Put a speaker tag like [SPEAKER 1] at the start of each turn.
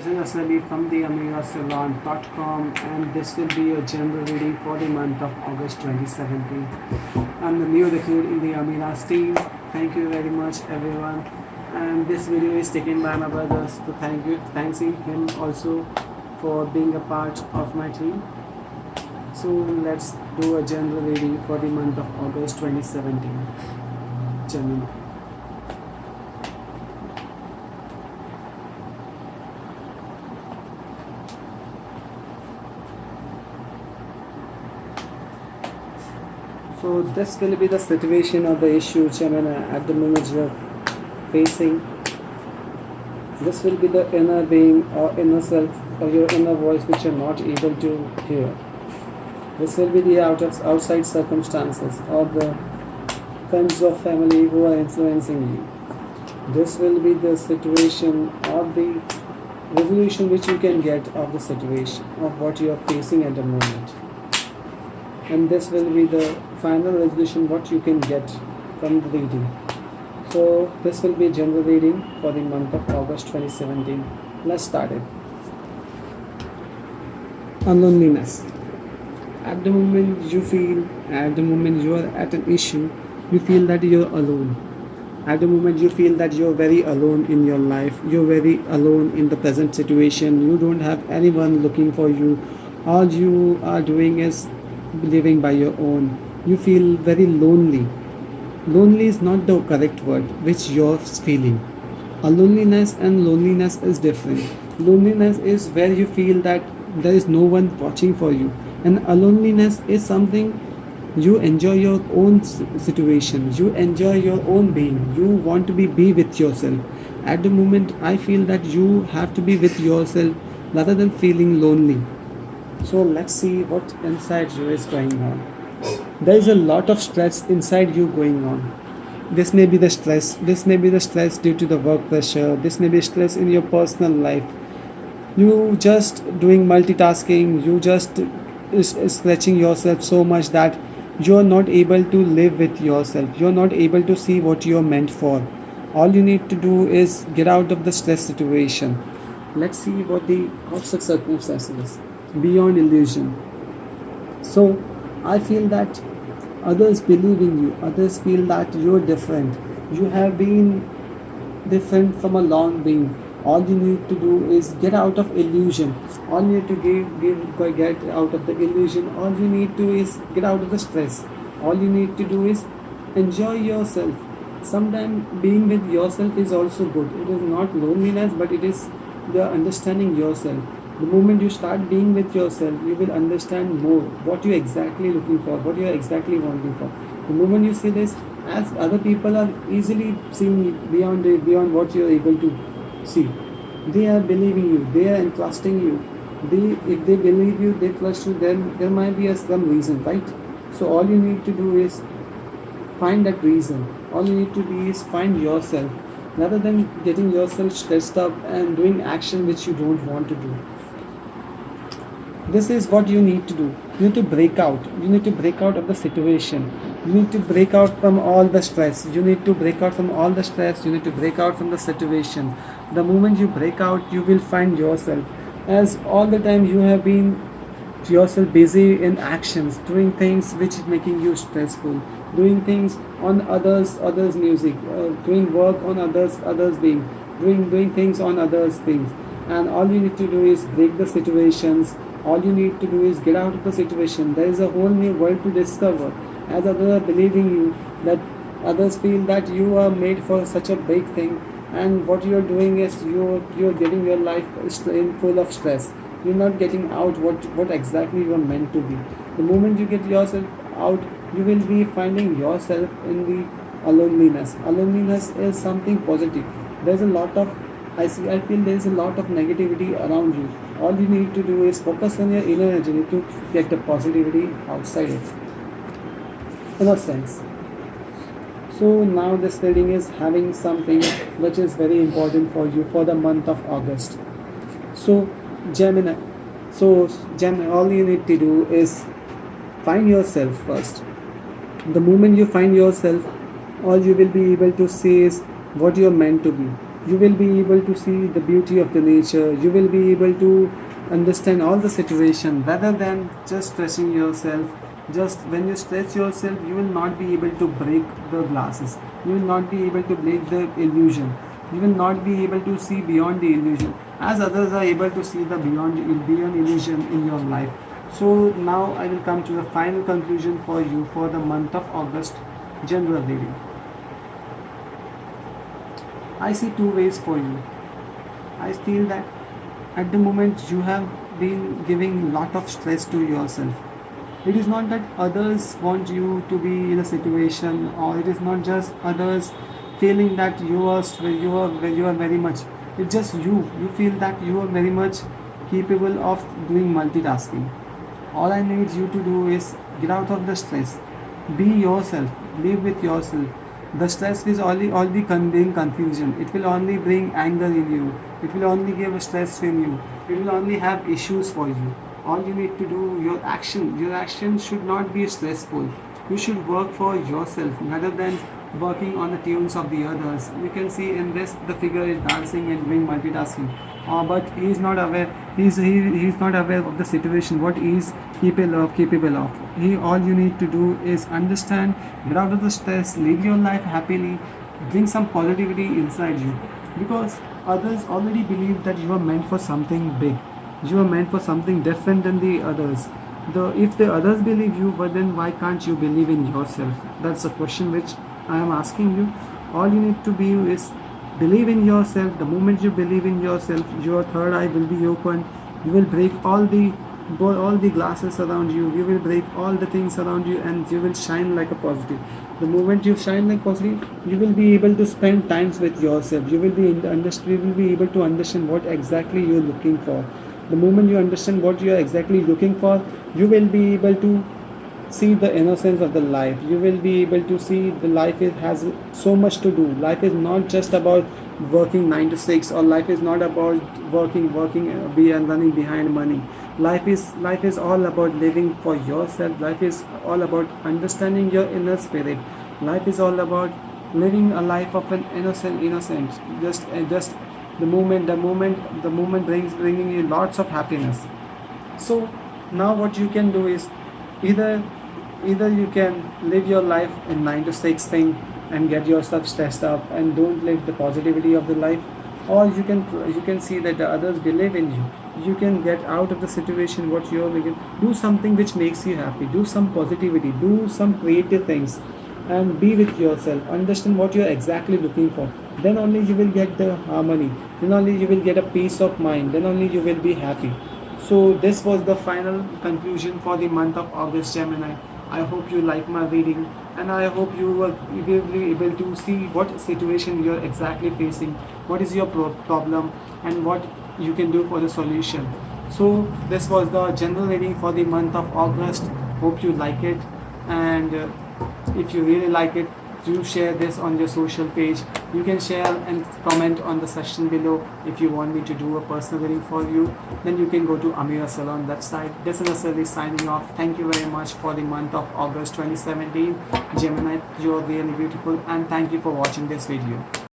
[SPEAKER 1] is Asali from the AmiraSalon.com, and this will be a general reading for the month of August 2017. I'm the new recruit in the Amira's team. Thank you very much everyone. And this video is taken by my brothers to thanking him also for being a part of my team. So let's do a general reading for the month of August 2017. Gemini. So this will be the situation or the issue, Gemini, at the moment you're facing. This will be the inner being or inner self or your inner voice which you're not able to hear. This will be the outside circumstances or the friends or family who are influencing you. This will be the situation or the resolution which you can get of the situation of what you are facing at the moment. And this will be the final resolution what you can get from the reading. So this will be general reading for the month of August 2017. Let's start it. Loneliness. At the moment you are at an issue, you feel that you're alone. At the moment you feel that you're very alone in your life, you're very alone in the present situation, you don't have anyone looking for you, all you are doing is living by your own. You feel very lonely. Lonely is not the correct word which you're feeling. A loneliness and loneliness is different. Loneliness is where you feel that there is no one watching for you, and a loneliness is something you enjoy your own situation, you enjoy your own being, you want to be with yourself. At the moment I feel that you have to be with yourself rather than feeling lonely. So let's see what inside you is going on. There is a lot of stress inside you going on. This may be the stress due to the work pressure, this may be stress in your personal life. You just doing multitasking, you just is stretching yourself so much that you're not able to live with yourself, you're not able to see what you're meant for. All you need to do is get out of the stress situation. Let's see what the outside circumstances beyond illusion. So I feel that others believe in you, others feel that you're different, you have been different from a long being. All you need to do is get out of illusion. All you need to get out of the illusion. All you need to is get out of the stress. All you need to do is enjoy yourself. Sometimes being with yourself is also good. It is not loneliness, but it is the understanding yourself. The moment you start being with yourself, you will understand more what you're exactly looking for, what you're exactly wanting for. The moment you see this, as other people are easily seeing beyond what you're able to see, they are believing you, they are entrusting you. If they believe you, they trust you, then there might be some reason, right? So all you need to do is find that reason. All you need to do is find yourself rather than getting yourself stressed up and doing action which you don't want to do. This is what you need to do. You need to break out. You need to break out of the situation. You need to break out from all the stress. You need to break out from all the stress. You need to break out from the situation. The moment you break out, you will find yourself. As all the time you have been yourself busy in actions, doing things which is making you stressful, doing things on others music, doing work on others being, doing things on others things. And all you need to do is break the situations. All you need to do is get out of the situation. There is a whole new world to discover. As others are believing you, that others feel that you are made for such a big thing, and what you are doing is you're getting your life in full of stress. You're not getting out what exactly you are meant to be. The moment you get yourself out, you will be finding yourself in the loneliness. Loneliness is something positive. There's a lot of I feel there is a lot of negativity around you. All you need to do is focus on your inner energy to get the positivity outside it. In a sense. So now this reading is having something which is very important for you for the month of August. So Gemini, all you need to do is find yourself first. The moment you find yourself, all you will be able to see is what you're meant to be. You will be able to see the beauty of the nature. You will be able to understand all the situation rather than just stressing yourself. Just when you stress yourself, you will not be able to break the glasses. You will not be able to break the illusion. You will not be able to see beyond the illusion as others are able to see the beyond illusion in your life. So now I will come to the final conclusion for you for the month of August general reading. I see two ways for you. I feel that at the moment you have been giving lot of stress to yourself. It is not that others want you to be in a situation, or it is not just others feeling that you are very much. It's just you. You feel that you are very much capable of doing multitasking. All I need you to do is get out of the stress. Be yourself. Live with yourself. The stress will only bring confusion. It will only bring anger in you. It will only give stress in you. It will only have issues for you. All you need to do, your action should not be stressful. You should work for yourself rather than working on the tunes of the others. You can see in this the figure is dancing and doing multitasking. But he is not aware. He is not aware of the situation. What he is capable of. All you need to do is understand, get out of the stress, live your life happily, bring some positivity inside you, because others already believe that you are meant for something big. You are meant for something different than the others. If the others believe you, but then why can't you believe in yourself? That's a question which I am asking you. All you need to be is believe in yourself. The moment you believe in yourself, your third eye will be open. You will break all the glasses around you. You will break all the things around you, and you will shine like a positive. The moment you shine like positive, you will be able to spend times with yourself. You will be able to understand what exactly you're looking for. The moment you understand what you are exactly looking for, you will be able to see the innocence of the life. You will be able to see the life has so much to do. Life is not just about working 9 to 6, or life is not about working and running behind money. Life is all about living for yourself. Life is all about understanding your inner spirit. Life is all about living a life of an innocent. Just the moment bringing you lots of happiness. So now what you can do is either you can live your life in 9 to 6 thing and get yourself stressed up and don't live the positivity of the life, or you can see that the others believe in you. You can get out of the situation what you're making. Do something which makes you happy. Do some positivity. Do some creative things, and be with yourself. Understand what you're exactly looking for. Then only you will get the harmony. Then only you will get a peace of mind. Then only you will be happy. So this was the final conclusion for the month of August, Gemini. I hope you like my reading, and I hope you will be able to see what situation you're exactly facing, what is your problem, and what you can do for the solution. So this was the general reading for the month of August. Hope you like it, and if you really like it, do share this on your social page. You can share and comment on the section below. If you want me to do a personal reading for you, then you can go to Amira Salon website. This is a service signing off. Thank you very much for the month of August 2017. Gemini, you are really beautiful, and thank you for watching this video.